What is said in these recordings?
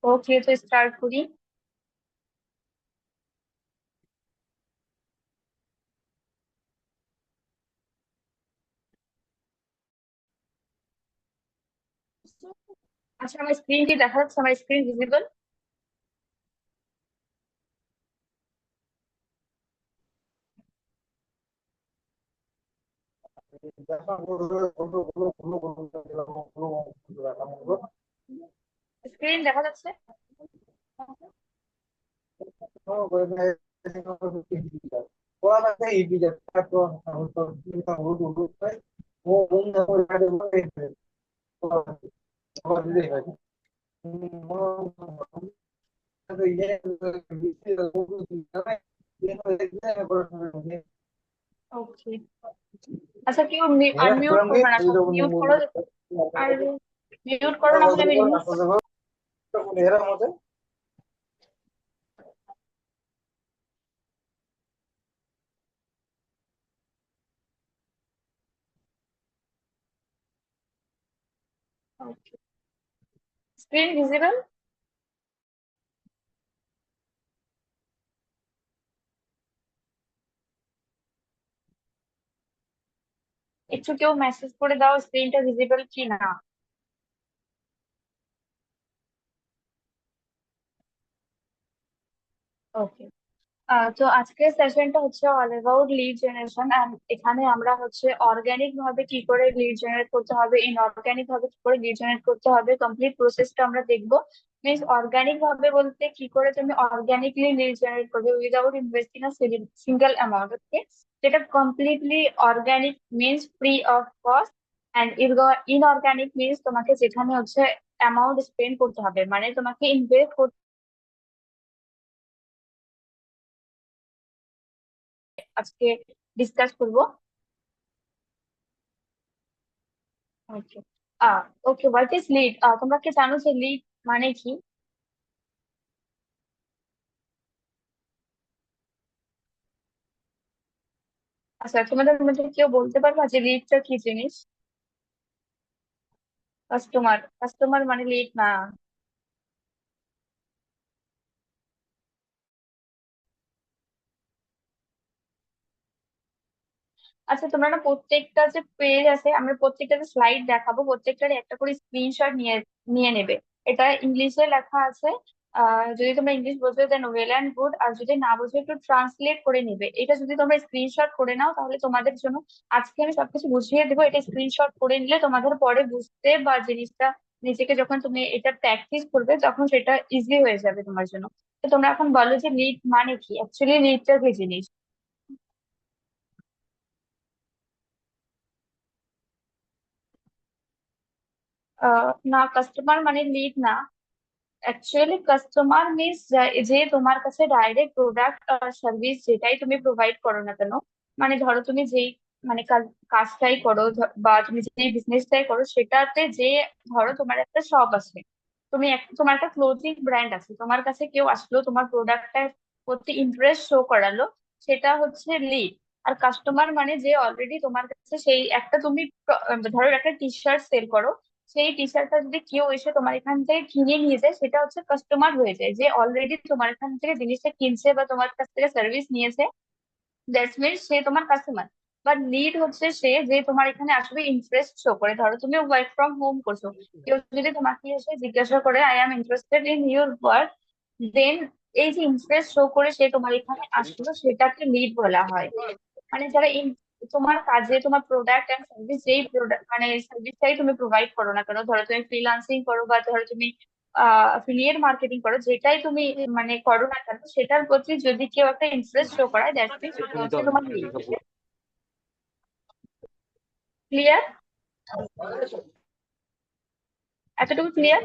ওকে, তো স্টার্ট করি। আচ্ছা, আমার স্ক্রিন কি দেখা যাচ্ছে? আমার স্ক্রিন ভিজিবল? স্ক্রিন দেখা যাচ্ছে? ওকে। আচ্ছা, কেউ আনমিউট করবে না, সব মিউট করো। আর মিউট করো, না হলে আমি রিমুভ করবো। ওকে, স্ক্রিন ভিজিবল? একটু কেউ মেসেজ করে দাও স্ক্রিনটা ভিজিবল কি না। ওকে। তো আজকের সেশনটা হচ্ছে all about lead generation, and এখানে আমরা হচ্ছে অর্গানিক ভাবে কি করে লিড জেনারেট করতে হবে, ইনঅর্গানিক ভাবে কি করে লিড জেনারেট করতে হবে, কমপ্লিট প্রসেসটা আমরা দেখবো। মিনস অর্গানিক ভাবে বলতে কি করে তুমি অর্গানিকলি লিড জেনারেট করবে without investing a single amount. Okay, যেটা completely organic means free of cost, and inorganic means তোমাকে যেখানে হচ্ছে অ্যামাউন্ট স্পেন্ড করতে হবে, মানে তোমাকে ইনভেস্ট করতে। আজকে ডিসকাস করবো। ওকে। ওকে, হোয়াট ইজ লিড? তোমরা কি জানো যে লিড মানে কি? আচ্ছা, তোমাদের মধ্যে কেউ বলতে পারবা যে লিডটা কি জিনিস? কাস্টমার, কাস্টমার মানে লিড না। আচ্ছা, তোমরা না প্রত্যেকটা যে পেজ আছে, আমরা প্রত্যেকটা যে স্লাইড দেখাবো, প্রত্যেকটার একটা করে স্ক্রিনশট নিয়ে নিয়ে নেবে। এটা ইংলিশে লেখা আছে। যদি তোমরা ইংলিশ বোঝো দেন ওয়েল অ্যান্ড গুড, আর যদি না বোঝো একটু ট্রান্সলেট করে নিবে। এটা যদি তোমরা স্ক্রিনশট করে নাও তাহলে তোমাদের জন্য, আজকে আমি সবকিছু বুঝিয়ে দেবো, এটা স্ক্রিনশট করে নিলে তোমাদের পরে বুঝতে বা জিনিসটা নিজেকে যখন তুমি এটা প্র্যাকটিস করবে তখন সেটা ইজি হয়ে যাবে তোমার জন্য। তো তোমরা এখন বলো যে লিড মানে কি, অ্যাকচুয়ালি লিডটা কি জিনিস? না, কাস্টমার মানে লিড না। অ্যাকচুয়ালি কাস্টমার মিনস যে তোমার কাছে ডাইরেক্ট প্রোডাক্ট আর সার্ভিস যেটাই তুমি প্রোভাইড করো না কেন, মানে ধরো তুমি যেই মানে কাজটাই করো, বা তুমি যেই বিজনেসটাই করো সেটাতে যে, ধরো তোমার একটা শপ আছে, তোমার একটা ক্লোথিং ব্র্যান্ড আছে, তোমার কাছে কেউ আসলো, তোমার প্রোডাক্টটার প্রতি ইন্টারেস্ট শো করালো, সেটা হচ্ছে লিড। আর কাস্টমার মানে যে অলরেডি তোমার কাছে সেই একটা তুমি ধরো একটা টি শার্ট সেল করো, সেই টি শার্টটা যদি কেউ এসে তোমার এখান থেকে কিনে নিয়ে যায় সেটা হচ্ছে কাস্টমার হয়ে যায়, যে অলরেডি তোমার এখান থেকে জিনিসটা কিনছে বা তোমার কাছ থেকে সার্ভিস নিয়েছে। দ্যাটস মিনস সে তোমার কাস্টমার। বাট লিড হচ্ছে সে যে তোমার এখানে আসবে ইন্টারেস্ট শো করে। ধরো তুমি ওয়ার্ক ফ্রম হোম করছো, কেউ যদি তোমাকে এসে জিজ্ঞাসা করে I am interested in your work, then এই যে ইন্টারেস্ট শো করে সে তোমার এখানে আসলো সেটাকে লিড বলা হয়। মানে যারা তোমার কাজে, তোমার প্রোডাক্ট এন্ড সার্ভিস, যেই প্রোডাক্ট মানে সার্ভিসটাই তুমি প্রোভাইড করো না কেন, ধরো তুমি ফ্রিল্যান্সিং করো বা ধরো তুমি অ্যাফিলিয়েট মার্কেটিং করো, যেটাই তুমি মানে করো না কেন, সেটার প্রতি যদি কেউ একটা ইন্টারেস্ট শো করায়, দ্যাট মিনস সেটা হচ্ছে তোমার লিড। ক্লিয়ার? এতটুকু ক্লিয়ার?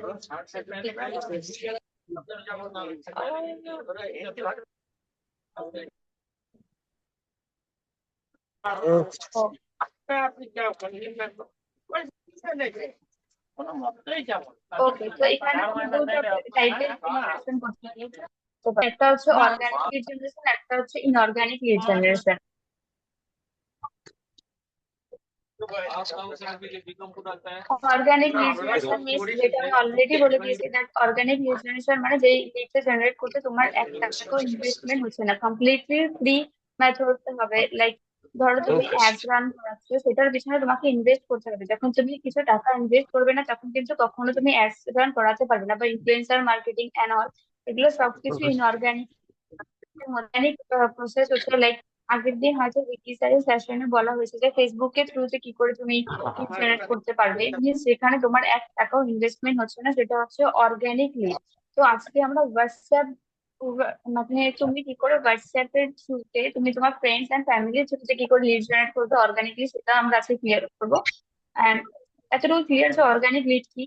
ওকে, তো এখানে আমি দুটো টাইপের জেনারেশন করতে পারি। তো একটা হচ্ছে অর্গানিক লিড জেনারেশন, একটা হচ্ছে inorganic lead generation. Organic lead generation means, যেটা আমি অলরেডি বলে দিয়েছি, দ্যাট অর্গানিক লিড জেনারেশন মানে যেই লিডটা জেনারেট করতে তোমার 1 টাকাও ইনভেস্টমেন্ট হচ্ছে না, কমপ্লিটলি ফ্রি মেথড হবে। লাইক ধরো তুমি অ্যাডস রান করাচ্ছ, সেটার পিছনে তোমাকে ইনভেস্ট করতে হবে। যখন তুমি কিছু টাকা ইনভেস্ট করবে না, তখন কিন্তু কখনো তুমি অ্যাডস রান করাতে পারবে না, বা ইনফ্লুয়েন্সার মার্কেটিং এন্ড অল, এগুলো সবকিছু ইনঅর্গানিক। অর্গানিক প্রসেস হচ্ছে লাইক, আগের দিন হয়তো উইকি স্যারের সেশনে বলা হয়েছে যে ফেসবুকের থ্রুতে কি করে তুমি লিড জেনারেট করতে পারবে, মিনস যেখানে তোমার 1 টাকাও ইনভেস্টমেন্ট হচ্ছে না, সেটা হচ্ছে অর্গানিক লিড। তো আজকে আমরা হোয়াটসঅ্যাপ, মানে তুমি কি করে হোয়াটসঅ্যাপ এর থ্রুতে তুমি তোমার ফ্রেন্ডস এন্ড ফ্যামিলির থ্রুতে কি করে লিড জেনারেট করবে অর্গানিকলি, সেটা আমরা আজকে ক্লিয়ার করবো। এন্ড এতটুকু ক্লিয়ার যে অর্গানিক লিড কি।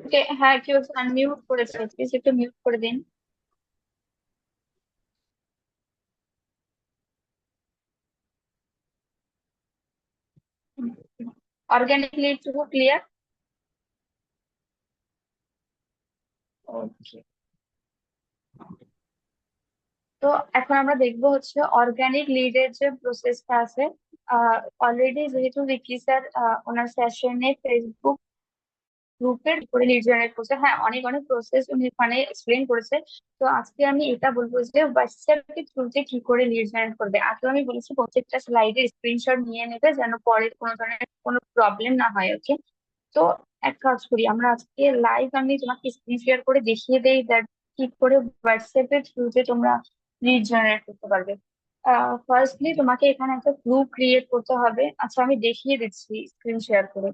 ওকে, হ্যাঁ, কেউ আনমিউট করেছে, প্লিজ একটু মিউট করে দিন। অর্গানিক লিড টুকু ক্লিয়ার। ওকে, তো এখন আমরা দেখবো হচ্ছে অর্গানিক লিডের যে প্রসেসটা আছে। অলরেডি যেহেতু বিকি স্যার ওনার সেশনে ফেসবুক গ্রুপের করে লিড জেনারেট করছে, হ্যাঁ অনেক অনেক প্রসেস উনি ওখানে এক্সপ্লেন করেছে। তো আজকে আমি এটা বলবো যে হোয়াটসঅ্যাপ এর থ্রুতে কি করে লিড জেনারেট করবে। আগে আমি বলেছি প্রত্যেকটা স্লাইডের স্ক্রিনশট নিয়ে নেবে, যেন পরে কোনো ধরনের কোনো প্রবলেম না হয়। ওকে, তো এক কাজ করি, আমরা আজকে লাইভ আমি তোমাকে স্ক্রিন শেয়ার করে দেখিয়ে দেই দ্যাট কি করে হোয়াটসঅ্যাপ এর থ্রুতে তোমরা লিড জেনারেট করতে পারবে। ফার্স্টলি তোমাকে এখানে একটা গ্রুপ ক্রিয়েট করতে হবে। আচ্ছা, আমি দেখিয়ে দিচ্ছি স্ক্রিন শেয়ার করে।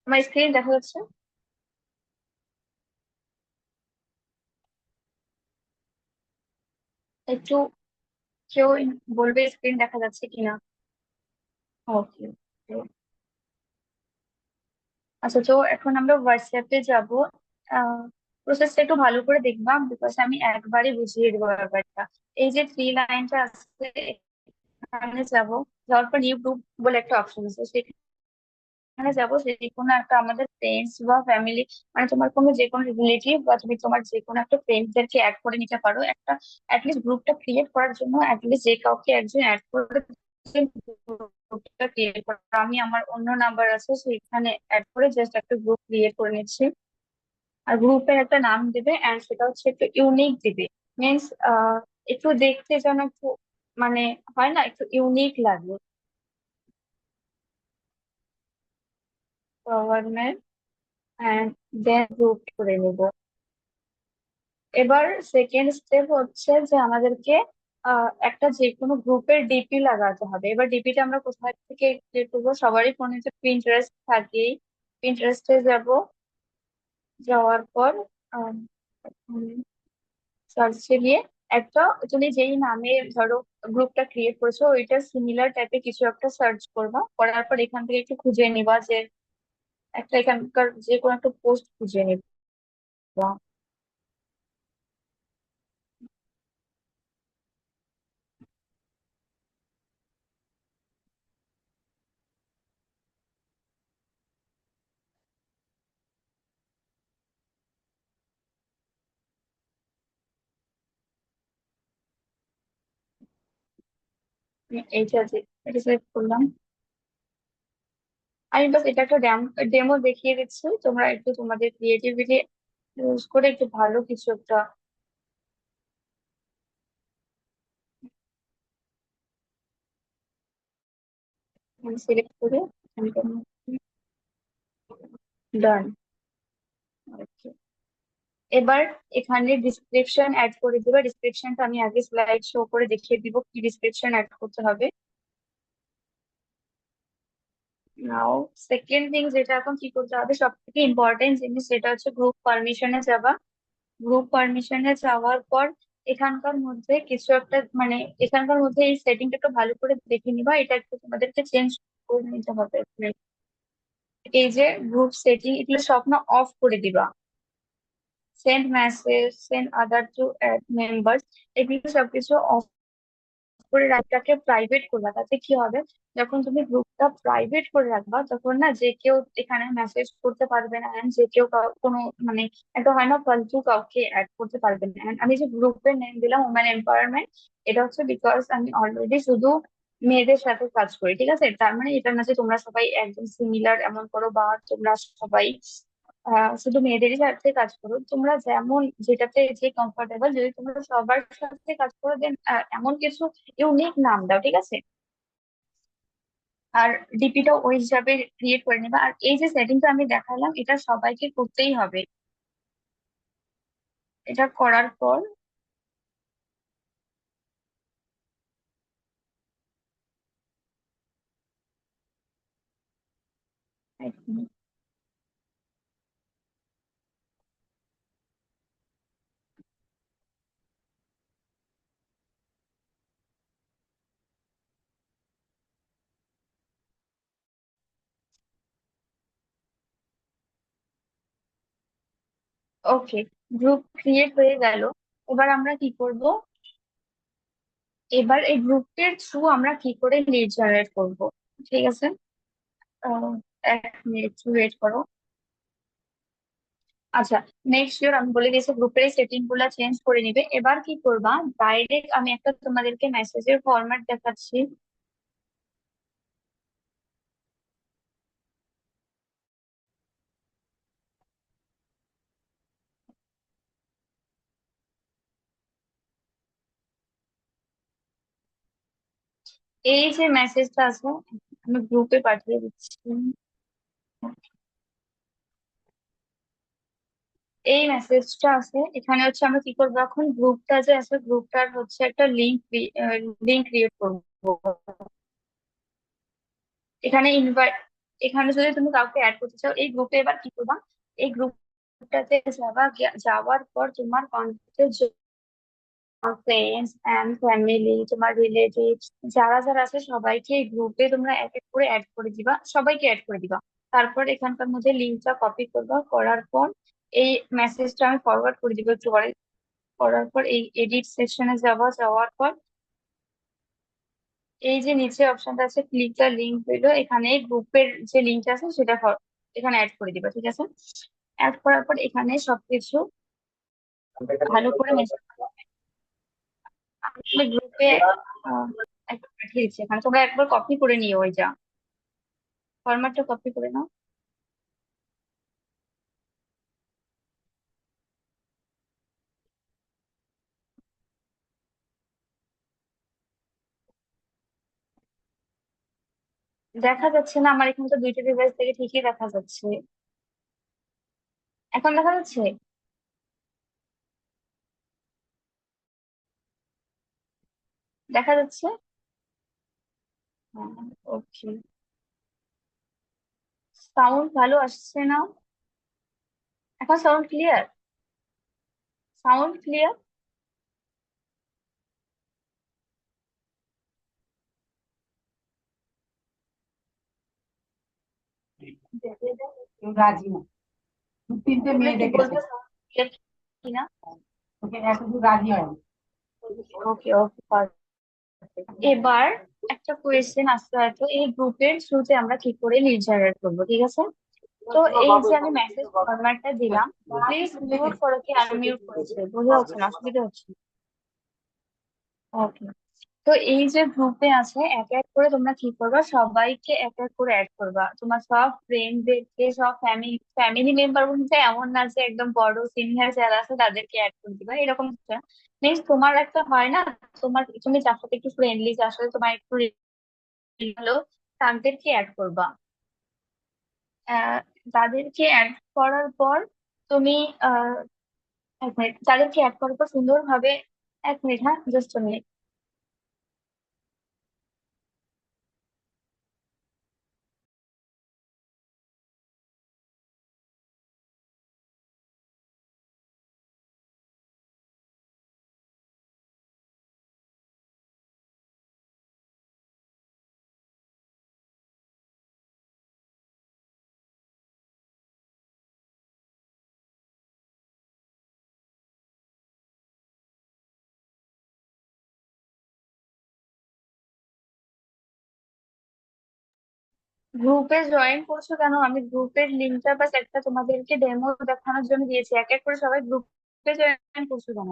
আমার স্ক্রিন দেখা যাচ্ছে? একটু কেউ বলবে স্ক্রিন দেখা যাচ্ছে কিনা। ওকে, আচ্ছা, তো এখন আমরা হোয়াটসঅ্যাপে যাব। প্রসেসটা একটু ভালো করে দেখবা, বিকজ আমি একবারই বুঝিয়ে দেবো ব্যাপারটা। এই যে থ্রি লাইনটা আছে, এখানে যাব, যাওয়ার পর নিউ গ্রুপ বলে একটা অপশন আছে, সেখানে যাবো। যে কোনো একটা আমাদের ফ্রেন্ডস বা ফ্যামিলি, মানে তোমার কোনো যে কোনো রিলেটিভ বা তুমি তোমার যে কোনো একটা ফ্রেন্ডদেরকে অ্যাড করে নিতে পারো। একটা অ্যাটলিস্ট গ্রুপটা ক্রিয়েট করার জন্য অ্যাটলিস্ট যে কাউকে একজন অ্যাড করে গ্রুপটা ক্রিয়েট করা। আমি আমার অন্য নাম্বার আছে সেখানে অ্যাড করে জাস্ট একটা গ্রুপ ক্রিয়েট করে নিচ্ছি। আর গ্রুপের একটা নাম দেবে, এন্ড সেটা হচ্ছে একটু ইউনিক দিবে। মিনস একটু দেখতে যেন একটু, মানে হয় না, একটু ইউনিক লাগে। গভর্নমেন্ট অ্যান্ড দেন গ্রুপ করে নেব। এবার সেকেন্ড স্টেপ হচ্ছে যে আমাদেরকে একটা যে কোনো গ্রুপের ডিপি লাগাতে হবে। এবার ডিপিটা আমরা কোথায় থেকে ক্রিয়েট করবো? সবারই ফোনে তো পিন্টারেস্ট থাকেই। পিন্টারেস্টে যাব, যাওয়ার পর সার্চে গিয়ে একটা, তুমি যেই নামে ধরো গ্রুপটা ক্রিয়েট করেছো ওইটা সিমিলার টাইপের কিছু একটা সার্চ করবা। করার পর এখান থেকে একটু খুঁজে নিবা যে একটা এখানকার যে কোনো একটা পোস্ট খুঁজে নিবা। আমি এইটা যে এটা সিলেক্ট করলাম। আমি বাস এটা একটা ডেমো দেখিয়ে দিচ্ছি, তোমরা একটু তোমাদের ক্রিয়েটিভিটি ইউজ করে একটু ভালো কিছু একটা সিলেক্ট করে ডান। এবার এখানে ডিসক্রিপশন অ্যাড করে দিবা। ডিসক্রিপশনটা আমি আগে স্লাইড শো করে দেখিয়ে দিব কি ডিসক্রিপশন অ্যাড করতে হবে। নাও সেকেন্ড থিং যেটা এখন কি করতে হবে, সব থেকে ইম্পর্টেন্ট জিনিস, সেটা হচ্ছে গ্রুপ পারমিশনে যাওয়া। গ্রুপ পারমিশনে যাওয়ার পর এখানকার মধ্যে কিছু একটা মানে এখানকার মধ্যে এই সেটিংটা একটু ভালো করে দেখে নিবা, এটা একটু তোমাদেরকে চেঞ্জ করে নিতে হবে। এই যে গ্রুপ সেটিং, এগুলো সব না অফ করে দিবা। Send message, send other to add members, এগুলো সবকিছু অফ করে রাখটাকে প্রাইভেট করবা। তাতে কি হবে, যখন তুমি গ্রুপটা প্রাইভেট করে রাখবা তখন না যে কেউ এখানে মেসেজ করতে পারবে না, and যে কেউ কোনো মানে একটা হয় না ফালতু কাউকে অ্যাড করতে পারবে না। And আমি যে গ্রুপের নেম দিলাম ওমেন এম্পাওয়ারমেন্ট, এটা হচ্ছে বিকজ আমি অলরেডি শুধু মেয়েদের সাথে কাজ করি, ঠিক আছে? তার মানে এটা না যে তোমরা সবাই একদম সিমিলার এমন করো, বা তোমরা সবাই শুধু মেয়েদেরই সাথে কাজ করো। তোমরা যেমন যেটাতে যে কমফোর্টেবল, যদি তোমরা সবার সাথে কাজ করো দেন এমন কিছু ইউনিক নাম দাও, ঠিক আছে? আর ডিপিটাও ওই হিসাবে ক্রিয়েট করে নিবা। আর এই যে সেটিংটা আমি দেখালাম, এটা সবাইকে করতেই হবে। এটা করার পর ওকে, গ্রুপ ক্রিয়েট হয়ে গেল। এবার আমরা কি করব, এবার এই গ্রুপের থ্রু আমরা কি করে লিড জেনারেট করব, ঠিক আছে? আহ, এক মিনিট ওয়েট করো। আচ্ছা, নেক্সট ইয়ার আমি বলে দিয়েছি গ্রুপের সেটিং গুলা চেঞ্জ করে নিবে। এবার কি করবা, ডাইরেক্ট আমি একটা তোমাদেরকে মেসেজের ফরম্যাট দেখাচ্ছি। এই যে মেসেজটা আছে আমি গ্রুপে পাঠিয়ে দিচ্ছি। এই মেসেজটা আছে এখানে, হচ্ছে আমরা কি করবো এখন, গ্রুপটা যে আছে গ্রুপটার হচ্ছে একটা লিঙ্ক ক্রিয়েট করবো। এখানে ইনভাইট, এখানে যদি তুমি কাউকে অ্যাড করতে চাও এই গ্রুপে, এবার কি করবা, এই গ্রুপটাতে যাওয়ার পর তোমার কন্ট্যাক্টে ফ্রেন্ডস এন্ড ফ্যামিলি, তোমার রিলেটিভ, যারা যারা আছে সবাইকে এই গ্রুপে তোমরা এক এক করে অ্যাড করে দিবা, সবাইকে অ্যাড করে দিবা। তারপর এখানকার মধ্যে লিঙ্কটা কপি করবা, করার পর এই মেসেজটা আমি ফরওয়ার্ড করে দিব একটু পরে। করার পর এই এডিট সেকশনে যাওয়ার পর এই যে নিচে অপশনটা আছে ক্লিক দ্য লিঙ্ক বিলো, এখানে গ্রুপের যে লিঙ্কটা আছে সেটা এখানে অ্যাড করে দিবা, ঠিক আছে? অ্যাড করার পর এখানে সবকিছু ভালো করে মেসেজ আমি গ্রুপে একটা পাঠিয়ে দিচ্ছি, এখানে তোমরা একবার কপি করে নিও, ওই যা ফরম্যাটটা কপি করে নাও। দেখা যাচ্ছে না, আমার এখানে তো দুইটা ডিভাইস থেকে ঠিকই দেখা যাচ্ছে। এখন দেখা যাচ্ছে? দেখা যাচ্ছে। ওকে, সাউন্ড ভালো আসছে না? এখন সাউন্ড ক্লিয়ার? Sound clear? কেউ রাজি না, দু তিনটে তোমরা মেয়ে একটু দেখেছে, বলতে সাউন্ড ক্লিয়ার কিনা। ওকে এখন রাজি হয়নি। ওকে ওকে, এবার একটা কোয়েশ্চেন আসতে হয়তো, এই গ্রুপের থ্রুতে আমরা কি করে লিড জেনারেট করবো, ঠিক আছে? তো এই যে আমি মেসেজ ফরম্যাটটা দিলাম, প্লিজ মিউট করো, কি আনমিউট করেছে বোঝা যাচ্ছে না, অসুবিধা হচ্ছে? ওকে, তো এই যে গ্রুপে আছে এক এক করে তোমরা কি করবা, সবাইকে এক এক করে অ্যাড করবা, তোমার সব ফ্রেন্ডদেরকে, সব ফ্যামিলি মেম্বার বলতে এমন না যে একদম বড় সিনিয়র যারা আছে তাদেরকে অ্যাড করে দিবা, এরকম মিনস তোমার একটা হয় না, তোমার তুমি যার সাথে একটু ফ্রেন্ডলি, যার সাথে তোমার একটু ভালো, তাদেরকে অ্যাড করবা। আহ, তাদেরকে অ্যাড করার পর তুমি আহ এক মিনিট, তাদেরকে অ্যাড করার পর সুন্দরভাবে, এক মিনিট, হ্যাঁ জাস্ট মিনিট। গ্রুপে জয়েন করছো কেন? আমি গ্রুপের লিঙ্কটা বাস একটা তোমাদেরকে ডেমো দেখানোর জন্য দিয়েছি, এক এক করে সবাই গ্রুপে জয়েন করছো কেন?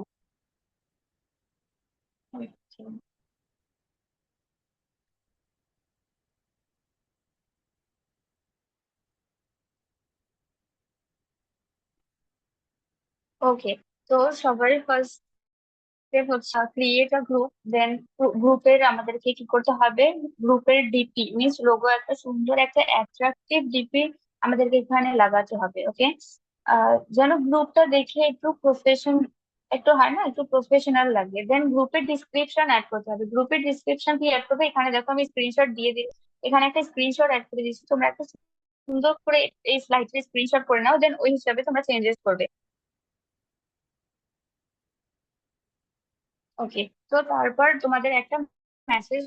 ওকে, তো সবারই ফার্স্ট স্টেপ হচ্ছে ক্রিয়েট আ গ্রুপ। দেন গ্রুপের আমাদেরকে কি করতে হবে, গ্রুপের ডিপি মিনস লোগো, একটা সুন্দর একটা অ্যাট্রাকটিভ ডিপি আমাদেরকে এখানে লাগাতে হবে। ওকে, যেন গ্রুপটা দেখে একটু প্রফেশন, একটু হয় না, একটু প্রফেশনাল লাগে। দেন গ্রুপের ডিসক্রিপশন অ্যাড করতে হবে। গ্রুপের ডিসক্রিপশন কি অ্যাড করবে, এখানে দেখো আমি স্ক্রিনশট দিয়ে দিই, এখানে একটা স্ক্রিনশট অ্যাড করে দিচ্ছি, তোমরা একটা সুন্দর করে এই স্লাইডে স্ক্রিনশট করে নাও, দেন ওই হিসাবে তোমরা চেঞ্জেস করবে। ওকে, তো তারপর তোমাদের একটা মেসেজ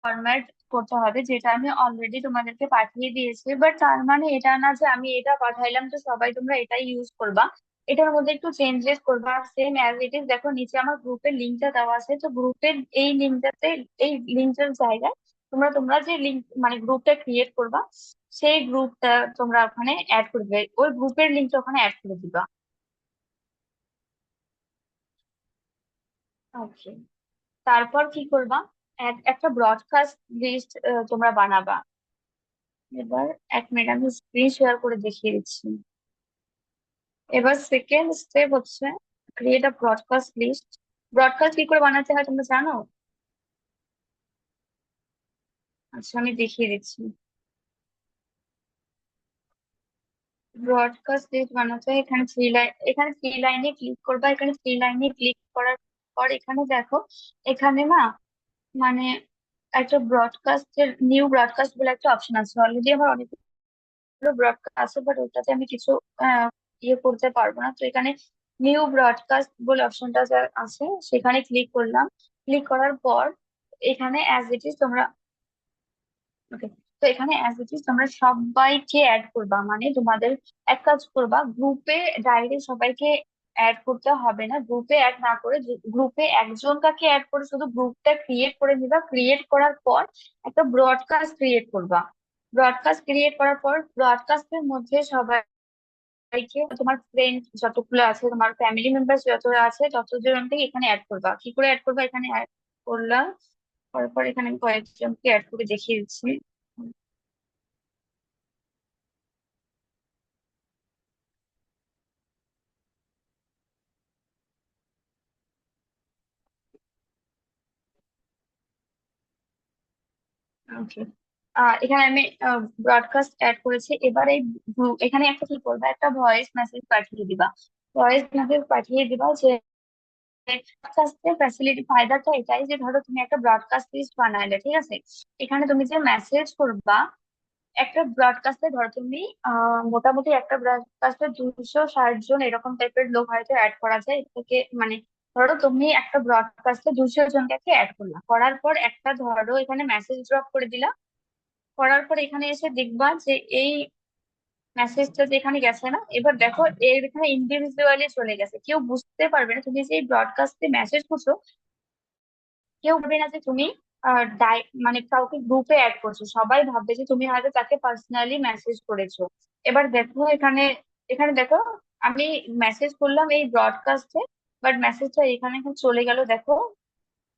ফরম্যাট করতে হবে, যেটা আমি অলরেডি তোমাদেরকে পাঠিয়ে দিয়েছি। বাট তার মানে এটা না যে আমি এটা পাঠাইলাম তো সবাই তোমরা এটাই ইউজ করবা। এটার মধ্যে একটু চেঞ্জেস করবা। সেম অ্যাজ ইট ইজ, দেখো নিচে আমার গ্রুপের লিঙ্কটা দেওয়া আছে, তো গ্রুপের এই লিঙ্কটাতে, এই লিঙ্কটার জায়গায় তোমরা তোমরা যে লিঙ্ক মানে গ্রুপটা ক্রিয়েট করবা, সেই গ্রুপটা তোমরা ওখানে অ্যাড করবে, ওই গ্রুপের লিঙ্কটা ওখানে অ্যাড করে দিবা। ওকে, তারপর কি করবা, একটা ব্রডকাস্ট লিস্ট তোমরা বানাবা। এবার 1 মিনিট, আমি স্ক্রিন শেয়ার করে দেখিয়ে দিচ্ছি। এবার সেকেন্ড স্টেপ হচ্ছে create a broadcast list. Broadcast কি করে বানাতে হয় তোমরা জানো? আচ্ছা, আমি দেখিয়ে দিচ্ছি। ব্রডকাস্ট লিস্ট বানাতে হয়, এখানে থ্রি লাইন, এখানে থ্রি লাইনে ক্লিক করবা। এখানে থ্রি লাইনে ক্লিক করার পর এখানে দেখো, এখানে না মানে একটা ব্রডকাস্টের নিউ ব্রডকাস্ট বলে একটা অপশন আছে। অলরেডি আমার অনেকগুলো ব্রডকাস্ট আছে, বাট ওটাতে আমি কিছু ইয়ে করতে পারবো না। তো এখানে নিউ ব্রডকাস্ট বলে অপশনটা যা আছে, সেখানে ক্লিক করলাম। ক্লিক করার পর এখানে অ্যাজ ইট ইজ তোমরা, ওকে, তো এখানে অ্যাজ ইট ইজ তোমরা সবাইকে অ্যাড করবা। মানে তোমাদের এক কাজ করবা, গ্রুপে ডাইরেক্ট সবাইকে অ্যাড করতে হবে না। গ্রুপে অ্যাড না করে গ্রুপে একজন কাকে অ্যাড করে শুধু গ্রুপটা ক্রিয়েট করে নিবা। ক্রিয়েট করার পর একটা ব্রডকাস্ট ক্রিয়েট করবা। ব্রডকাস্ট ক্রিয়েট করার পর ব্রডকাস্টের মধ্যে সবাইকে, তোমার ফ্রেন্ড যতগুলো আছে, তোমার ফ্যামিলি মেম্বার যত আছে, ততজনকে এখানে অ্যাড করবা। কি করে অ্যাড করবা, এখানে অ্যাড করলাম, তারপর এখানে আমি কয়েকজনকে অ্যাড করে দেখিয়ে দিচ্ছি। ওকে, এখানে আমি ব্রডকাস্ট অ্যাড করেছি। এবার এই এখানে একটা কি করবা, একটা ভয়েস মেসেজ পাঠিয়ে দিবা। ভয়েস মেসেজ পাঠিয়ে দিবা যে ব্রডকাস্টের ফ্যাসিলিটি, ফায়দাটা এটাই যে ধরো তুমি একটা ব্রডকাস্ট লিস্ট বানাইলে, ঠিক আছে, এখানে তুমি যে মেসেজ করবা, একটা ব্রডকাস্টে ধরো তুমি মোটামুটি একটা ব্রডকাস্টে 260 জন এরকম টাইপের লোক হয়তো অ্যাড করা যায়। এর থেকে মানে ধরো তুমি একটা ব্রডকাস্টে 200 জনকে অ্যাড করলা, করার পর একটা ধরো এখানে মেসেজ ড্রপ করে দিলা। করার পর এখানে এসে দেখবা যে এই মেসেজটা যে এখানে গেছে না, এবার দেখো এর এখানে ইন্ডিভিজুয়ালি চলে গেছে। কেউ বুঝতে পারবে না তুমি যে ব্রডকাস্টে মেসেজ করছো, কেউ ভাবে না যে তুমি মানে কাউকে গ্রুপে অ্যাড করছো। সবাই ভাববে যে তুমি হয়তো তাকে পার্সোনালি মেসেজ করেছো। এবার দেখো এখানে, এখানে দেখো আমি মেসেজ করলাম এই ব্রডকাস্টে, বাট মেসেজটা এখানে এখন চলে গেল। দেখো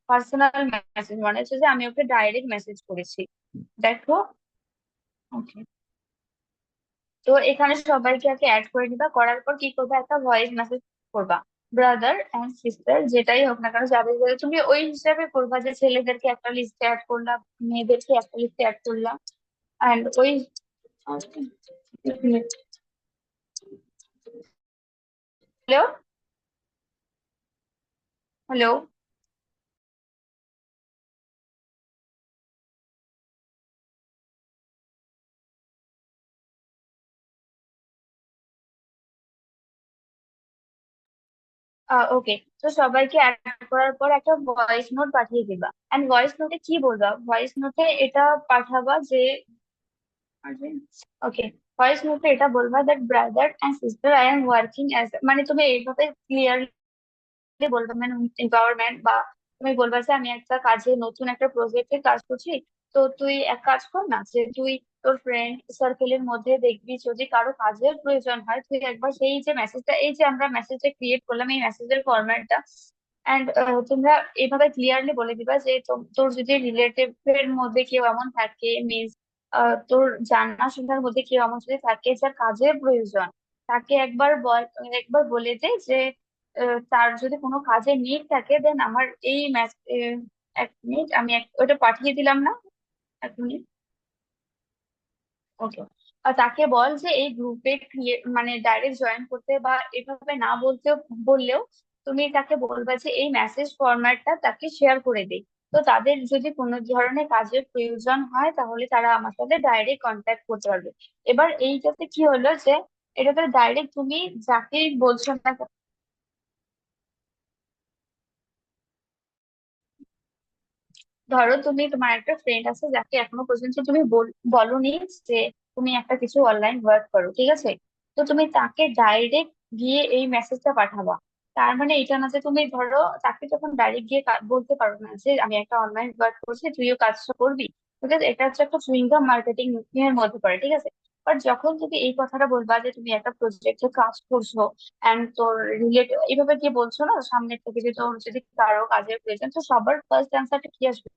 পার্সোনাল মেসেজ, মানে হচ্ছে যে আমি ওকে ডাইরেক্ট মেসেজ করেছি। দেখো, ওকে, তো এখানে সবাইকে আগে অ্যাড করে দিবা। করার পর কি করবা, একটা ভয়েস মেসেজ করবা, ব্রাদার এন্ড সিস্টার যেটাই হোক না কেন, যাদের যাদের তুমি ওই হিসাবে করবা, যে ছেলেদেরকে একটা লিস্টে অ্যাড করলাম, মেয়েদেরকে একটা লিস্টে অ্যাড করলাম। অ্যান্ড ওই, হ্যালো, হ্যালো, ওকে, তো সবাইকে অ্যাড করার পর একটা ভয়েস নোট পাঠিয়ে দিবা। এন্ড ভয়েস নোটে কি বলবা, ভয়েস নোটে এটা পাঠাবা যে, ওকে, ভয়েস নোটে এটা বলবা that brother and sister I am working as, মানে তুমি এইভাবে ক্লিয়ারলি বলবে, মানে এম্পাওয়ারমেন্ট, বা তুমি বলবা যে আমি একটা কাজে, নতুন একটা প্রজেক্টে কাজ করছি। তো তুই এক কাজ কর না, যে তুই তোর ফ্রেন্ড সার্কেলের মধ্যে দেখবি যদি কারো কাজের প্রয়োজন হয়, তুই একবার সেই যে মেসেজটা, এই যে আমরা মেসেজটা ক্রিয়েট করলাম, এই মেসেজের ফরম্যাটটা এন্ড তোমরা এইভাবে ক্লিয়ারলি বলে দিবা যে তোর যদি রিলেটিভ এর মধ্যে কেউ এমন থাকে, মিনস তোর জানাশোনার মধ্যে কেউ এমন যদি থাকে যার কাজের প্রয়োজন, তাকে একবার একবার বলে দে যে তার যদি কোনো কাজে নিড থাকে, দেন আমার এই এক মিনিট, আমি ওটা পাঠিয়ে দিলাম না, এক মিনিট। ওকে। আর তাকে বল যে এই গ্রুপে ক্রিয়েট মানে ডাইরেক্ট জয়েন করতে, বা এভাবে না বলতেও বললেও তুমি তাকে বলবা যে এই মেসেজ ফরম্যাটটা তাকে শেয়ার করে দিই। তো তাদের যদি কোনো ধরনের কাজের প্রয়োজন হয় তাহলে তারা আমার সাথে ডাইরেক্ট কন্ট্যাক্ট করতে পারবে। এবার এইটাতে কি হলো যে এটাতে ডাইরেক্ট তুমি যাকেই বলছো না, ধরো তুমি তোমার একটা ফ্রেন্ড আছে যাকে এখনো পর্যন্ত তুমি বলনি যে তুমি একটা কিছু অনলাইন ওয়ার্ক করো, ঠিক আছে? তো তুমি তাকে ডাইরেক্ট গিয়ে এই মেসেজটা পাঠাবা। তার মানে এটা না যে তুমি ধরো তাকে যখন ডাইরেক্ট গিয়ে বলতে পারো না যে আমি একটা অনলাইন ওয়ার্ক করছি, তুইও কাজটা করবি, ঠিক আছে? এটা হচ্ছে একটা চুইংগাম মার্কেটিং এর মধ্যে পড়ে, ঠিক আছে? বাট যখন তুমি এই কথাটা বলবা যে তুমি একটা প্রজেক্টে কাজ করছো এন্ড তোর রিলেটিভ এইভাবে গিয়ে বলছো না সামনের থেকে, যে তোর যদি কারো কাজের প্রয়োজন, তো সবার ফার্স্ট অ্যান্সারটা কি আসবে?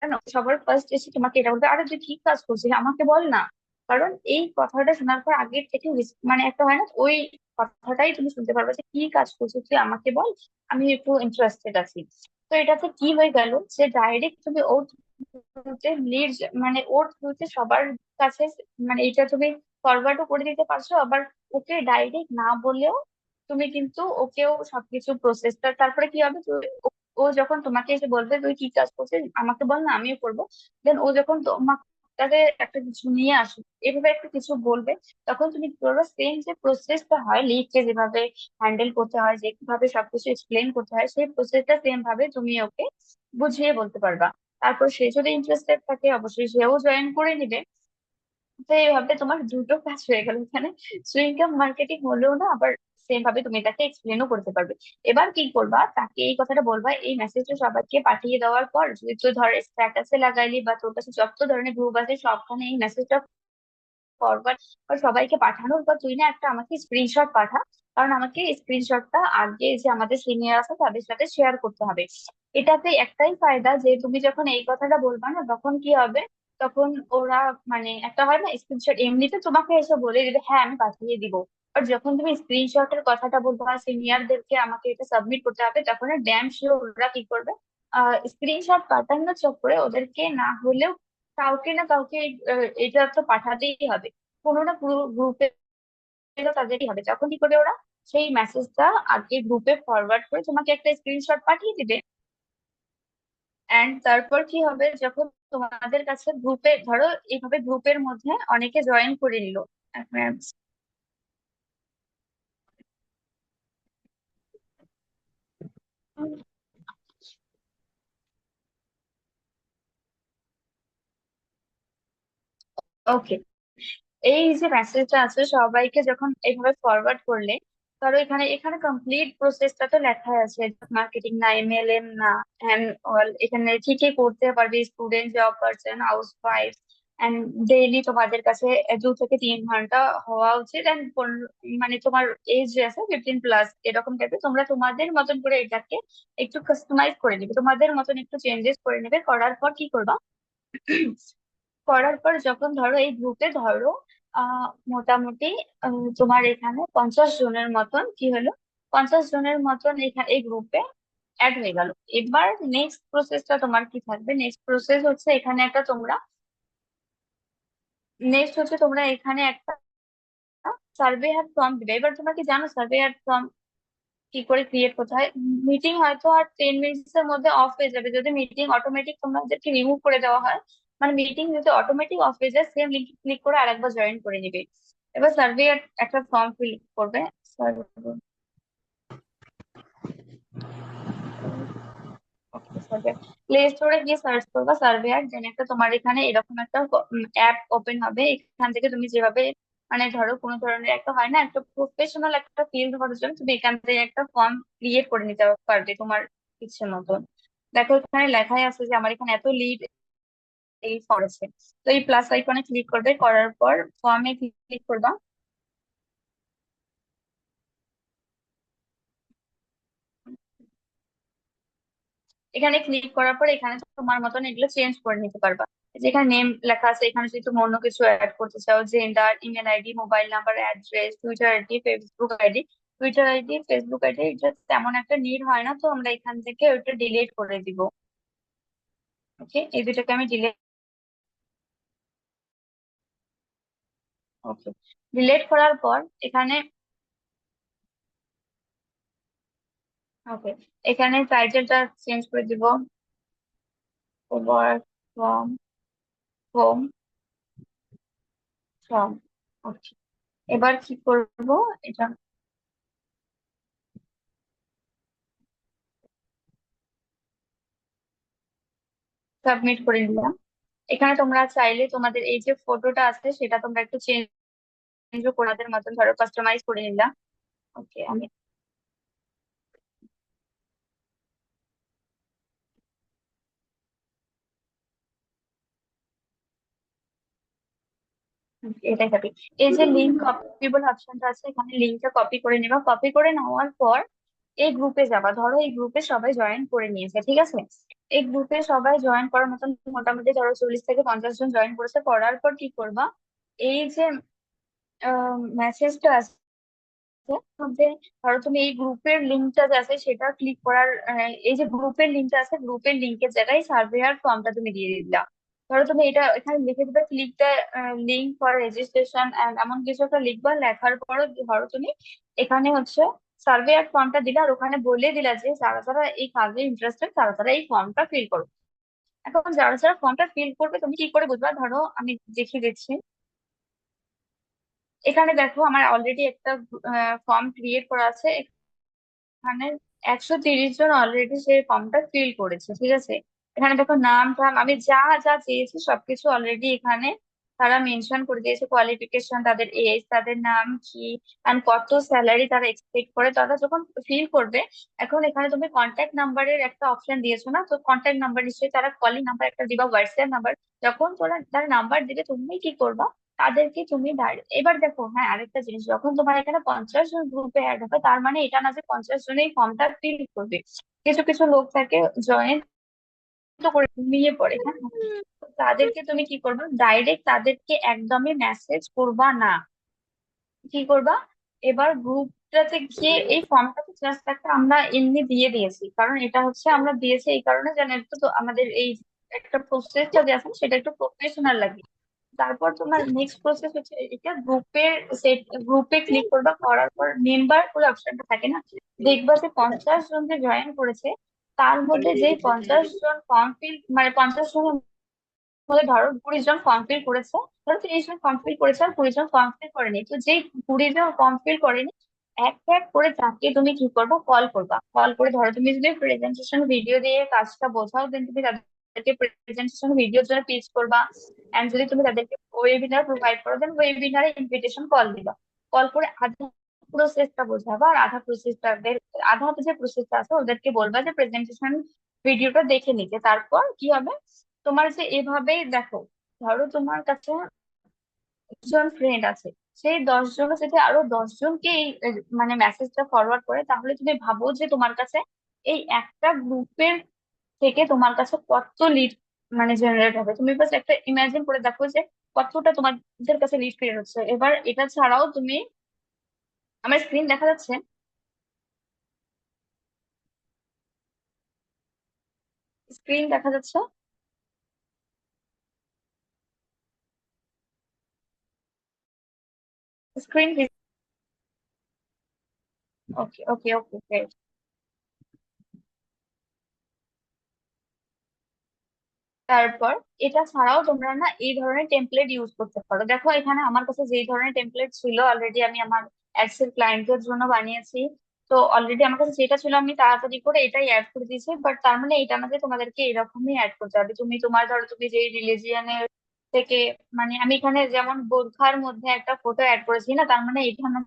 কেন সবার ফার্স্ট এসে তোমাকে এটা বলবে, আরে তুই ঠিক কাজ করছিস, আমাকে বল না। কারণ এই কথাটা শোনার পর আগের থেকে মানে একটা হয় না, ওই কথাটাই তুমি শুনতে পারবে যে কি কাজ করছিস তুই আমাকে বল, আমি একটু ইন্টারেস্টেড আছি। তো এটাতে কি হয়ে গেল যে ডাইরেক্ট তুমি ওর থ্রুতে লিড, মানে ওর থ্রুতে সবার কাছে, মানে এটা তুমি ফরওয়ার্ডও করে দিতে পারছো। আবার ওকে ডাইরেক্ট না বলেও তুমি কিন্তু ওকেও সবকিছু প্রসেসটা, তারপরে কি হবে ও যখন তোমাকে এসে বলবে তুই কি কাজ করছিস আমাকে বল না আমিও করবো, দেন ও যখন তোমাকে একটা কিছু নিয়ে আসবে, এভাবে একটা কিছু বলবে, তখন তুমি কি করবে, সেম যে প্রসেসটা হয় লিডকে যেভাবে হ্যান্ডেল করতে হয়, যে কিভাবে সবকিছু এক্সপ্লেন করতে হয়, সেই প্রসেসটা সেম ভাবে তুমি ওকে বুঝিয়ে বলতে পারবা। তারপর সে যদি ইন্টারেস্টেড থাকে অবশ্যই সেও জয়েন করে নিবে। তো এইভাবে তোমার দুটো কাজ হয়ে গেল এখানে, সুইংগাম মার্কেটিং হলেও না, আবার সেম ভাবে তুমি তাকে এক্সপ্লেনও করতে পারবে। এবার কি করবা, তাকে এই কথাটা বলবা, এই মেসেজটা সবাইকে পাঠিয়ে দেওয়ার পর যদি তুই ধর স্ট্যাটাসে লাগাইলি বা তোর কাছে যত ধরনের গ্রুপ আছে সবখানে এই মেসেজটা ফরওয়ার্ড বা সবাইকে পাঠানোর পর তুই না একটা আমাকে স্ক্রিনশট পাঠা। কারণ আমাকে স্ক্রিনশটটা আগে যে আমাদের সিনিয়র আছে তাদের সাথে শেয়ার করতে হবে। এটাতে একটাই ফায়দা যে তুমি যখন এই কথাটা বলবা না, তখন কি হবে, তখন ওরা মানে একটা হয় না স্ক্রিনশট এমনিতে তোমাকে এসে বলে দিবে হ্যাঁ আমি পাঠিয়ে দিব। আর যখন তুমি স্ক্রিনশটের কথাটা বলবা সিনিয়রদেরকে আমাকে এটা সাবমিট করতে হবে, তখন ড্যাম শিওর ওরা কি করবে, স্ক্রিনশট পাঠানোর চক্করে ওদেরকে না হলেও কাউকে না কাউকে এটা তো পাঠাতেই হবে। কোনো না পুরো গ্রুপে তাদেরই হবে, তখন কি করে ওরা সেই মেসেজটা আগে গ্রুপে ফরওয়ার্ড করে তোমাকে একটা স্ক্রিনশট পাঠিয়ে দিবে। এন্ড তারপর কি হবে, যখন তোমাদের কাছে গ্রুপে ধরো এইভাবে গ্রুপের মধ্যে অনেকে জয়েন করে নিল। ওকে। এই যে মেসেজটা আছে সবাইকে যখন এইভাবে ফরওয়ার্ড করলে, ধরো এখানে এখানে কমপ্লিট প্রসেসটা তো লেখা আছে, মার্কেটিং না, এমএলএম না, এন্ড অল এখানে কি কি করতে পারবে, student, job person, housewife, and daily তোমাদের কাছে 2 থেকে 3 ঘন্টা হওয়া উচিত, এন্ড মানে তোমার এজ যে আছে 15+, এরকম টাইপের তোমরা তোমাদের মতন করে এটাকে একটু কাস্টমাইজ করে নিবে, তোমাদের মতন একটু চেঞ্জেস করে নেবে। করার পর কি করবা, করার পর যখন ধরো এই গ্রুপে ধরো মোটামুটি তোমার এখানে 50 জনের মতন কি হলো, 50 জনের মতন এখানে এই গ্রুপে অ্যাড হয়ে গেল। এবার নেক্সট প্রসেসটা তোমার কি থাকবে, নেক্সট প্রসেস হচ্ছে এখানে একটা তোমরা, নেক্সট হচ্ছে তোমরা এখানে একটা সার্ভে আর ফর্ম দিবে। এবার তোমরা কি জানো সার্ভে আর ফর্ম কি করে ক্রিয়েট করতে হয়? মিটিং হয়তো আর 10 মিনিটস এর মধ্যে অফ হয়ে যাবে, যদি মিটিং অটোমেটিক তোমাদেরকে রিমুভ করে দেওয়া হয়, মানে মিটিং যদি অটোমেটিক অফ হয়ে যায়, সেম লিঙ্ক ক্লিক করে আরেকবার জয়েন করে নিবে। এবার সার্ভে একটা ফর্ম ফিল করবে। সার্ভে প্লে স্টোরে গিয়ে সার্চ করবা সার্ভেয়ার, দেন একটা তোমার এখানে এরকম একটা অ্যাপ ওপেন হবে। এখান থেকে তুমি যেভাবে মানে ধরো কোনো ধরনের একটা হয় না, একটা প্রফেশনাল একটা ফিল্ড হওয়ার জন্য তুমি এখান থেকে একটা ফর্ম ক্রিয়েট করে নিতে পারবে তোমার ইচ্ছে মতন। দেখো এখানে লেখাই আছে যে আমার এখানে এত লিড এই ফরেছে। তো এই প্লাস আইকনে ক্লিক করবে, করার পর ফর্মে ক্লিক করবা। এখানে ক্লিক করার পর এখানে তোমার মতন এগুলো চেঞ্জ করে নিতে পারবা। যেখানে নেম লেখা আছে এখানে যদি তুমি অন্য কিছু অ্যাড করতে চাও, gender, email ID, mobile number, address, Twitter ID, Facebook ID. Twitter ID, Facebook ID এটা তেমন একটা নিড হয় না, তো আমরা এখান থেকে ওটা ডিলিট করে দিব। ওকে, এই দুটাকে আমি ডিলিট। ওকে, ডিলিট করার পর এখানে, ওকে, এখানে টাইটেলটা চেঞ্জ করে দিব। Over from home from. Okay, এবার কি করব, এটা সাবমিট করে নিলাম। এখানে তোমরা চাইলে তোমাদের এই যে ফটোটা আছে সেটা তোমরা একটু চেঞ্জও করাদের মতন ধরো কাস্টমাইজ করে নিলাম। ওকে, আমি এটাই থাকি। এই যে লিঙ্ক কপি বলে অপশনটা আছে, এখানে লিঙ্কটা কপি করে নিবা। কপি করে নেওয়ার পর এই গ্রুপে যাবা। ধরো এই গ্রুপে সবাই জয়েন করে নিয়েছে, ঠিক আছে। এই গ্রুপে সবাই জয়েন করার মতন মোটামুটি ধরো 40 থেকে 50 জন জয়েন করেছে। করার পর কি করবা, এই যে মেসেজটা আছে মধ্যে, ধরো তুমি এই গ্রুপের লিঙ্কটা যে আছে সেটা ক্লিক করার এই যে গ্রুপের লিঙ্কটা আছে, গ্রুপের লিঙ্কের জায়গায় সার্ভেয়ার ফর্মটা তুমি দিয়ে দিলা। ধরো তুমি এটা এখানে লিখে দিবে click the link for registration এমন কিছু একটা লিখবা। লেখার পর ধরো তুমি এখানে হচ্ছে সার্ভেয়ার ফর্মটা দিলা, আর ওখানে বলে দিলা যে যারা যারা এই কাজে ইন্টারেস্টেড তারা তারা এই ফর্মটা ফিল করো। এখন যারা যারা ফর্মটা ফিল করবে তুমি কি করে বুঝবা, ধরো আমি দেখিয়ে দিচ্ছি। এখানে দেখো আমার অলরেডি একটা ফর্ম ক্রিয়েট করা আছে। এখানে 130 জন অলরেডি সেই ফর্মটা ফিল করেছে, ঠিক আছে। এখানে দেখো নাম টাম আমি যা যা চেয়েছি সবকিছু অলরেডি এখানে তারা মেনশন করে দিয়েছে। কোয়ালিফিকেশন, তাদের এজ, তাদের নাম কি, and কত স্যালারি তারা এক্সপেক্ট করে তারা যখন ফিল করবে। এখন এখানে তুমি কন্ট্যাক্ট নাম্বারের একটা অপশন দিয়েছো না, তো কন্ট্যাক্ট নাম্বার নিশ্চয়ই তারা কলিং নাম্বার একটা দিবা, হোয়াটসঅ্যাপ নাম্বার। যখন তোরা তার নাম্বার দিবে তুমি কি করবা, তাদেরকে তুমি এবার দেখো, হ্যাঁ আরেকটা জিনিস, যখন তোমার এখানে 50 জন গ্রুপে অ্যাড হবে তার মানে এটা না যে 50 জনেই ফর্মটা ফিল করবে। কিছু কিছু লোক থাকে জয়েন তো করে ঘুমিয়ে পড়ে, হ্যাঁ। তো তাদেরকে তুমি কি করবে, ডাইরেক্ট তাদেরকে একদমই মেসেজ করবা না। কি করবা, এবার গ্রুপটাতে গিয়ে এই ফর্মটা তো জাস্ট একটা আমরা এমনি দিয়ে দিয়েছি, কারণ এটা হচ্ছে আমরা দিয়েছি এই কারণে যেন একটু তো আমাদের এই একটা প্রসেসটা যে আছে সেটা একটু প্রফেশনাল লাগে। তারপর তোমার নেক্সট প্রসেস হচ্ছে এটা গ্রুপের সেট, গ্রুপে ক্লিক করবা। করার পর মেম্বার বলে অপশনটা থাকে না, দেখবা যে 50 জন যে জয়েন করেছে তার মধ্যে যে 50 জন ফর্ম ফিল মানে 50 জনের মধ্যে ধরো 20 জন ফর্ম ফিল করেছে, ধরো 30 জন ফর্ম ফিল করেছে আর 20 জন ফর্ম ফিল করেনি। তো যেই 20 জন ফর্ম ফিল করেনি এক এক করে তাকে তুমি কি করবা, কল করবা। কল করে ধরো তুমি যদি প্রেজেন্টেশন ভিডিও দিয়ে কাজটা বোঝাও দেন তুমি তাদেরকে প্রেজেন্টেশন ভিডিওর জন্য পিচ করবা। এন্ড যদি তুমি তাদেরকে ওয়েবিনার প্রোভাইড করো দেন ওয়েবিনারে ইনভিটেশন কল দিবা। কল করে আধা প্রসেসটা বোঝাবা, আর আধা যে প্রসেসটা আছে ওদেরকে বলবা যে প্রেজেন্টেশন ভিডিওটা দেখে নিতে। তারপর কি হবে, তোমার যে এভাবে দেখো, ধরো তোমার কাছে 10 জন ফ্রেন্ড আছে, সেই 10 জন যদি আরো 10 জনকে এই মানে মেসেজটা ফরওয়ার্ড করে, তাহলে তুমি ভাবো যে তোমার কাছে এই একটা গ্রুপের থেকে তোমার কাছে কত লিড মানে জেনারেট হবে। তুমি বাস একটা ইমাজিন করে দেখো যে কতটা তোমাদের কাছে লিড ক্রিয়েট হচ্ছে। এবার এটা ছাড়াও তুমি, আমার স্ক্রিন দেখা যাচ্ছে? স্ক্রিন দেখা যাচ্ছে? স্ক্রিন, ওকে ওকে ওকে। তারপর এটা ছাড়াও তোমরা না এই ধরনের টেমপ্লেট ইউজ করতে পারো। দেখো এখানে আমার কাছে যেই ধরনের টেমপ্লেট ছিল অলরেডি আমি আমার অ্যাডসের ক্লায়েন্টদের জন্য বানিয়েছি। তো অলরেডি আমার কাছে যেটা ছিল আমি তাড়াতাড়ি করে এটাই অ্যাড করে দিয়েছি, বাট তার মানে এটা না যে তোমাদেরকে এরকমই অ্যাড করতে হবে। তুমি তোমার ধরো তুমি যেই রিলিজিয়নের থেকে, মানে আমি এখানে যেমন বোরখার মধ্যে একটা ফটো অ্যাড করেছি না, তার মানে এটা না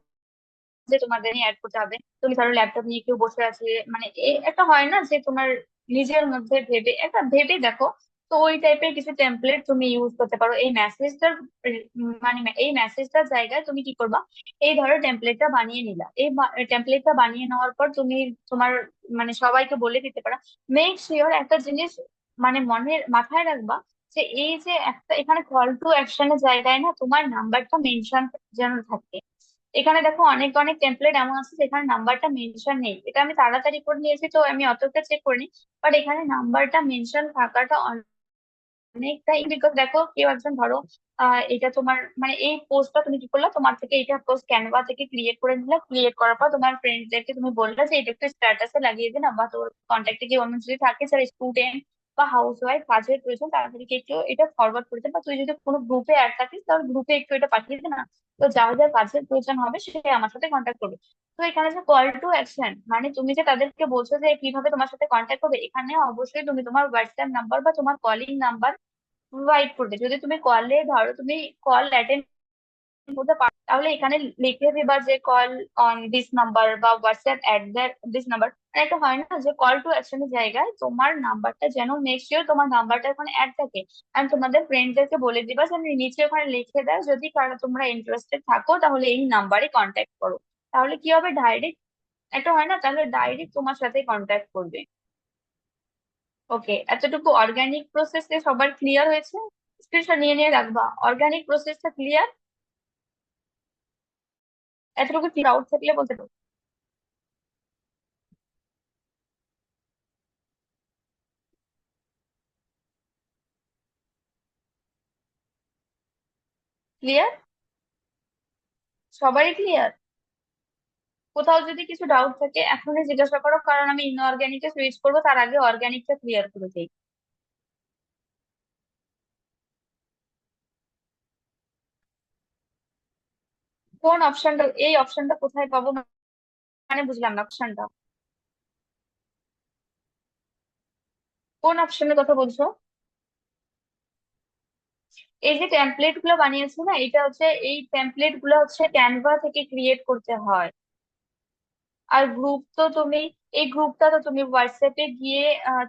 যে তোমাদের নিয়ে অ্যাড করতে হবে। তুমি ধরো ল্যাপটপ নিয়ে কেউ বসে আছে, মানে একটা হয় না যে তোমার নিজের মধ্যে ভেবে একটা ভেবে দেখো তো ওই টাইপের কিছু টেমপ্লেট তুমি ইউজ করতে পারো এই মেসেজটার, মানে এই মেসেজটার জায়গায় তুমি কি করবা, এই ধরো টেমপ্লেটটা বানিয়ে নিলা, এই টেমপ্লেটটা বানিয়ে নেওয়ার পর তুমি তোমার মানে সবাইকে বলে দিতে পারো। মেক শিওর একটা জিনিস মানে মাথায় রাখবা, যে এই যে একটা এখানে কল টু অ্যাকশনের জায়গায় না তোমার নাম্বারটা মেনশন যেন থাকে। এখানে দেখো অনেক অনেক টেমপ্লেট এমন আছে যেখানে নাম্বারটা মেনশন নেই, এটা আমি তাড়াতাড়ি করে নিয়েছি তো আমি অতটা চেক করিনি, বাট এখানে নাম্বারটা মেনশন থাকাটা অনেকটাই, বিকজ দেখো কেউ একজন ধরো এটা তোমার মানে এই পোস্টটা তুমি কি করলা, তোমার থেকে এটা পোস্ট ক্যানভা থেকে ক্রিয়েট করে নিলে, ক্রিয়েট করার পর তোমার ফ্রেন্ডদেরকে তুমি বললে যে এটা একটু স্ট্যাটাসে লাগিয়ে দিন, বা তোর কন্ট্যাক্টে কি অন্য যদি থাকে যারা স্টুডেন্ট বা হাউস ওয়াইফ কাজের প্রয়োজন তাদেরকে একটু এটা ফরওয়ার্ড করে দেন, বা তুই যদি কোনো গ্রুপে অ্যাড থাকিস তাহলে গ্রুপে একটু এটা পাঠিয়ে দে না। তো যার যার কাজের প্রয়োজন হবে সে আমার সাথে কন্ট্যাক্ট করবে। তো এখানে যে কল টু অ্যাকশন মানে তুমি যে তাদেরকে বলছো যে কিভাবে তোমার সাথে কন্ট্যাক্ট করবে, এখানে অবশ্যই তুমি তোমার হোয়াটসঅ্যাপ নাম্বার বা তোমার কলিং নাম্বার প্রোভাইড করবে। যদি তুমি কলে ধরো তুমি কল অ্যাটেন্ড করতে পারো তাহলে এখানে লিখে দিবা যে কল অন দিস নাম্বার বা হোয়াটসঅ্যাপ এট দিস নাম্বার। একটা হয় না যে কল টু অ্যাকশনের জায়গায় তোমার নাম্বারটা যেন মেক শিওর তোমার নাম্বারটা ওখানে অ্যাড থাকে। এন্ড তোমাদের ফ্রেন্ডদেরকে বলে দিবা যে নিচে ওখানে লিখে দেয় যদি কারো তোমরা ইন্টারেস্টেড থাকো তাহলে এই নাম্বারে কন্ট্যাক্ট করো। তাহলে কি হবে, ডাইরেক্ট একটা হয় না, তাহলে ডাইরেক্ট তোমার সাথে কন্ট্যাক্ট করবে। ওকে, এতটুকু অর্গানিক প্রসেসে সবার ক্লিয়ার হয়েছে? স্ক্রিনশট নিয়ে নিয়ে রাখবা, অর্গানিক প্রসেসটা ক্লিয়ার? এতটুকু কি ডাউট থাকলে বলতে পারো। ক্লিয়ার? সবারই ক্লিয়ার? কোথাও যদি কিছু ডাউট থাকে এখনই জিজ্ঞাসা করো, কারণ আমি ইনঅর্গানিকে সুইচ করবো, তার আগে অর্গানিকটা ক্লিয়ার করে দিই। কোন অপশনটা, এই অপশনটা কোথায় পাবো, মানে বুঝলাম না অপশনটা, কোন অপশনের কথা বলছো? এই যে টেমপ্লেট গুলো বানিয়েছো না, এটা হচ্ছে এই টেমপ্লেট গুলো হচ্ছে ক্যানভা থেকে ক্রিয়েট করতে হয়। আর গ্রুপ তো তুমি, এই গ্রুপটা তো তুমি হোয়াটসঅ্যাপে গিয়ে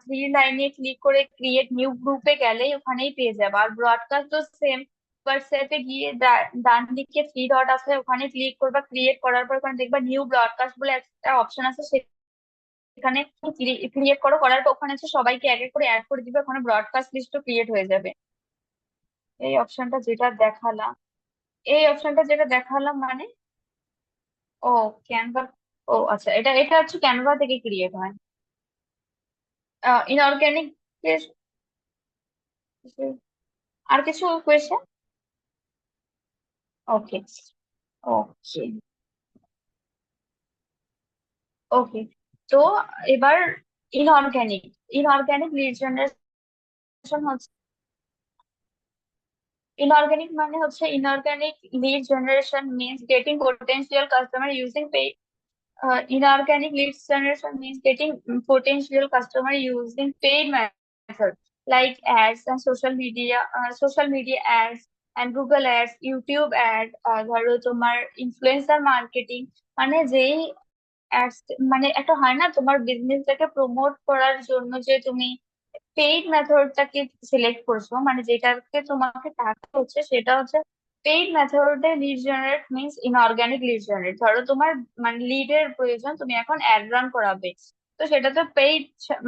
3 লাইনে ক্লিক করে ক্রিয়েট নিউ গ্রুপে গেলেই ওখানেই পেয়ে যাবে। আর ব্রডকাস্ট তো সেম, হোয়াটসঅ্যাপে গিয়ে ডান দিকে 3 ডট আছে ওখানে ক্লিক করবা, ক্রিয়েট করার পর ওখানে দেখবা নিউ ব্রডকাস্ট বলে একটা অপশন আছে, সেখানে ক্রিয়েট করো, করার পর ওখানে হচ্ছে সবাইকে এক এক করে অ্যাড করে দিবে, ওখানে ব্রডকাস্ট লিস্টও ক্রিয়েট হয়ে যাবে। এই অপশনটা যেটা দেখালাম, এই অপশনটা যেটা দেখালাম মানে, ও ক্যানভা, ও আচ্ছা, এটা এটা হচ্ছে ক্যানভা থেকে ক্রিয়েট হয়। ইনঅর্গানিক, আর কিছু কোয়েশ্চেন? ওকে, ওকে, ওকে। তো এবার ইনঅর্গানিক, ইনঅর্গানিক লিড জেনারেশন হচ্ছে, ইনঅর্গানিক মানে হচ্ছে inorganic lead generation means getting potential customer using paid. Inorganic lead generation means getting potential customer using paid methods like ads and social media ads and Google ads, YouTube ad, ধরো তোমার influencer marketing, মানে যেই ads, মানে একটা হয় না তোমার বিজনেসটাকে promote করার জন্য যে তুমি পেইড মেথডটাকে সিলেক্ট করছো, মানে যেটাকে তোমাকে টাকা হচ্ছে সেটা হচ্ছে পেইড মেথডে lead generate means inorganic lead generate. ধরো তোমার মানে লিডের প্রয়োজন, তুমি এখন অ্যাড রান করাবে, তো সেটা তো পেইড,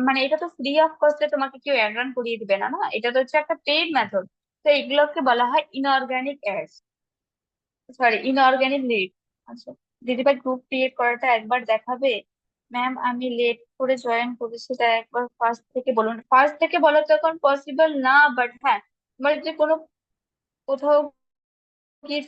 মানে এটা তো ফ্রি অফ কস্টে তোমাকে কেউ অ্যাড রান করিয়ে দিবে না, না এটা তো হচ্ছে একটা পেইড মেথড। তো এগুলোকে বলা হয় inorganic ads, sorry inorganic lead. আচ্ছা, দিদিভাই গ্রুপ ক্রিয়েট করাটা একবার দেখাবে? ম্যাম আমি লেট করে জয়েন করেছি তাই একবার ফার্স্ট থেকে বলুন। ফার্স্ট থেকে বলা তো এখন পসিবল না, বাট হ্যাঁ তোমার যে কোনো কোথাও গিয়ে